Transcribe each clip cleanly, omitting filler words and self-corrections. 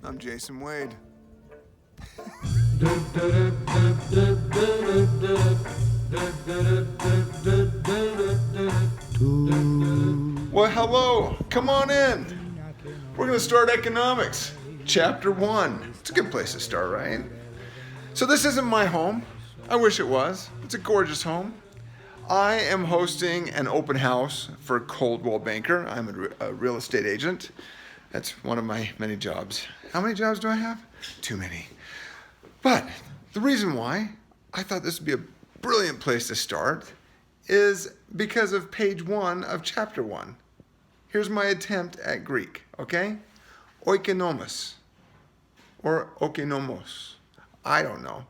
I'm Jason Wade. Well, hello. Come on in. We're going to start economics. Chapter 1. It's a good place to start, right? So this isn't my home. I wish it was. It's a gorgeous home. I am hosting an open house for Coldwell Banker. I'm a real estate agent. That's one of my many jobs. How many jobs do I have? Too many. But the reason why I thought this would be a brilliant place to start is because of page 1 of chapter 1. Here's my attempt at Greek, okay? Oikonomos, or oikonomos. I don't know.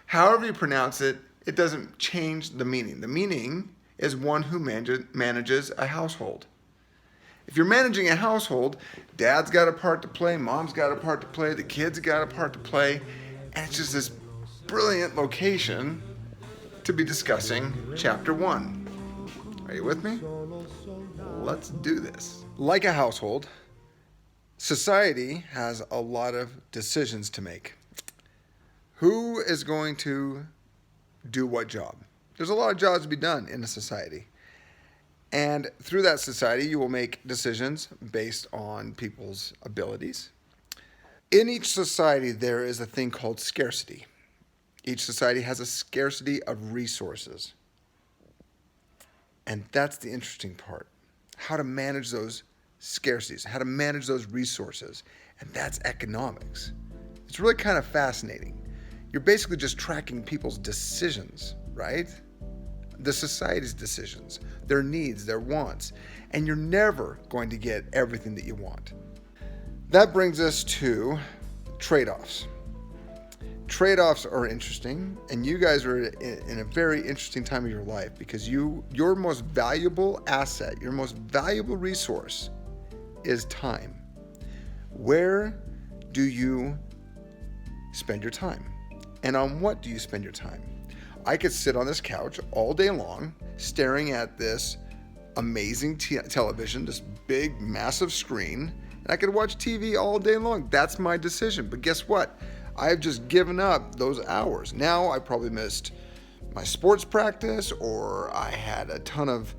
However you pronounce it, it doesn't change the meaning. The meaning is one who manages a household. If you're managing a household, dad's got a part to play, mom's got a part to play, the kids got a part to play, and it's just this brilliant location to be discussing chapter 1. Are you with me? Let's do this. Like a household, society has a lot of decisions to make. Who is going to do what job? There's a lot of jobs to be done in a society. And through that society, you will make decisions based on people's abilities. In each society, there is a thing called scarcity. Each society has a scarcity of resources. And that's the interesting part. How to manage those scarcities, how to manage those resources. And that's economics. It's really kind of fascinating. You're basically just tracking people's decisions, right? The society's decisions, their needs, their wants, and you're never going to get everything that you want. That brings us to trade-offs. Trade-offs are interesting, and you guys are in a very interesting time of your life because your most valuable asset, your most valuable resource is time. Where do you spend your time? And on what do you spend your time? I could sit on this couch all day long staring at this amazing television, this big, massive screen, and I could watch TV all day long. That's my decision. But guess what? I've just given up those hours. Now I probably missed my sports practice, or I had a ton of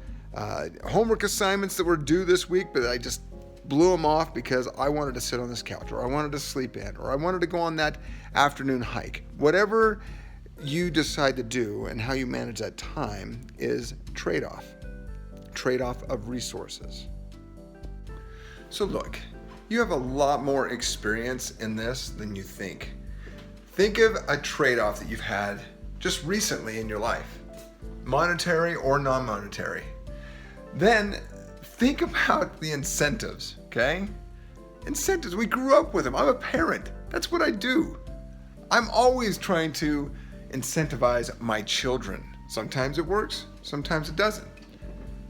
homework assignments that were due this week, but I just blew them off because I wanted to sit on this couch, or I wanted to sleep in, or I wanted to go on that afternoon hike. Whatever you decide to do and how you manage that time is trade-off of resources. So look, you have a lot more experience in this than you think. Think of a trade-off that you've had just recently in your life, monetary or non-monetary. Then think about the incentives, okay? Incentives, we grew up with them. I'm a parent. That's what I do. I'm always trying to incentivize my children. Sometimes it works, sometimes it doesn't.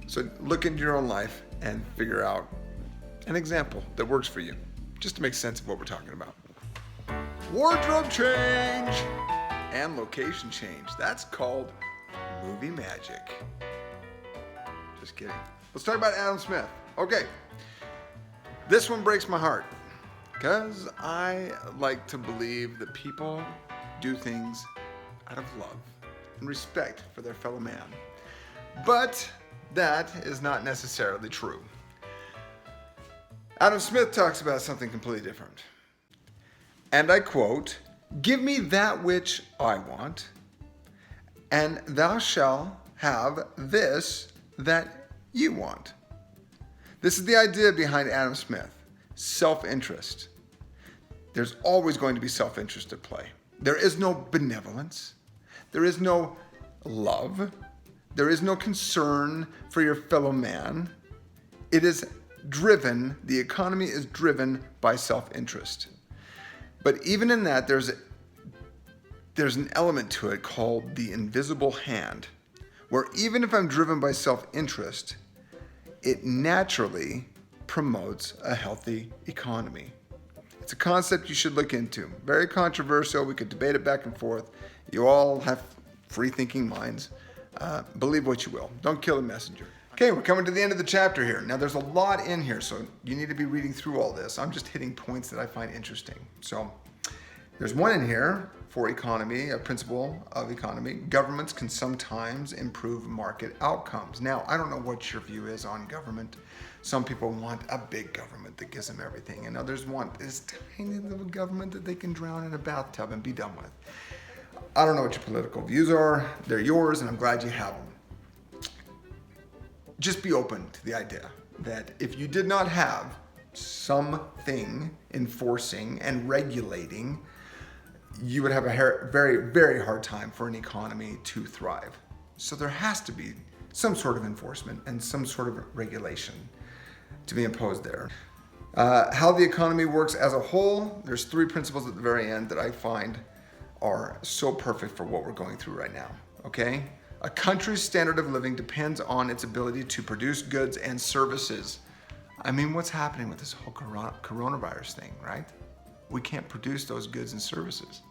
So look into your own life and figure out an example that works for you, just to make sense of what we're talking about. Wardrobe change and location change. That's called movie magic. Just kidding. Let's talk about Adam Smith. Okay, this one breaks my heart because I like to believe that people do things out of love and respect for their fellow man. But that is not necessarily true. Adam Smith talks about something completely different. And I quote, "Give me that which I want, and thou shalt have this that you want." This is the idea behind Adam Smith, self-interest. There's always going to be self-interest at play. There is no benevolence. There is no love. There is no concern for your fellow man. It is driven, the economy is driven by self-interest. But even in that, there's an element to it called the invisible hand, where even if I'm driven by self-interest, it naturally promotes a healthy economy. It's a concept you should look into. Very controversial. We could debate it back and forth. You all have free-thinking minds. Believe what you will. Don't kill the messenger. Okay, we're coming to the end of the chapter here. Now there's a lot in here, so you need to be reading through all this. I'm just hitting points that I find interesting. So there's one in here for economy, a principle of economy. Governments can sometimes improve market outcomes. Now, I don't know what your view is on government. Some people want a big government that gives them everything, and others want this tiny little government that they can drown in a bathtub and be done with. I don't know what your political views are. They're yours, and I'm glad you have them. Just be open to the idea that if you did not have something enforcing and regulating, you would have a very, very hard time for an economy to thrive. So there has to be some sort of enforcement and some sort of regulation to be imposed there. How the economy works as a whole, there's 3 principles at the very end that I find are so perfect for what we're going through right now, okay? A country's standard of living depends on its ability to produce goods and services. I mean, what's happening with this whole coronavirus thing, right? We can't produce those goods and services,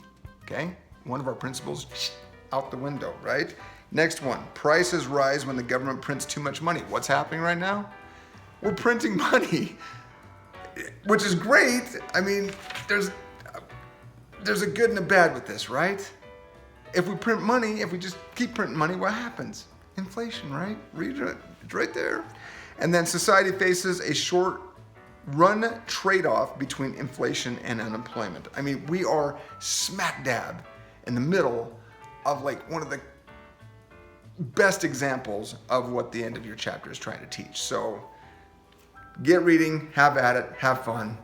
okay? One of our principles, out the window, right? Next one, prices rise when the government prints too much money. What's happening right now? We're printing money, which is great. I mean, there's a good and a bad with this, right? If we print money, if we just keep printing money, what happens? Inflation, right? Read it, it's right there. And then society faces a short-run trade-off between inflation and unemployment. I mean, we are smack dab in the middle of like one of the best examples of what the end of your chapter is trying to teach. So get reading, have at it, have fun.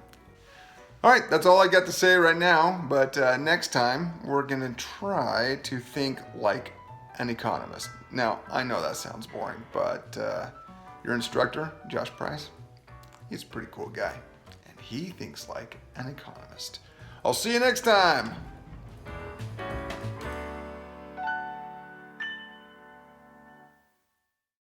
All right, that's all I got to say right now, but next time we're gonna try to think like an economist. Now, I know that sounds boring, but your instructor, Josh Price, he's a pretty cool guy, and he thinks like an economist. I'll see you next time.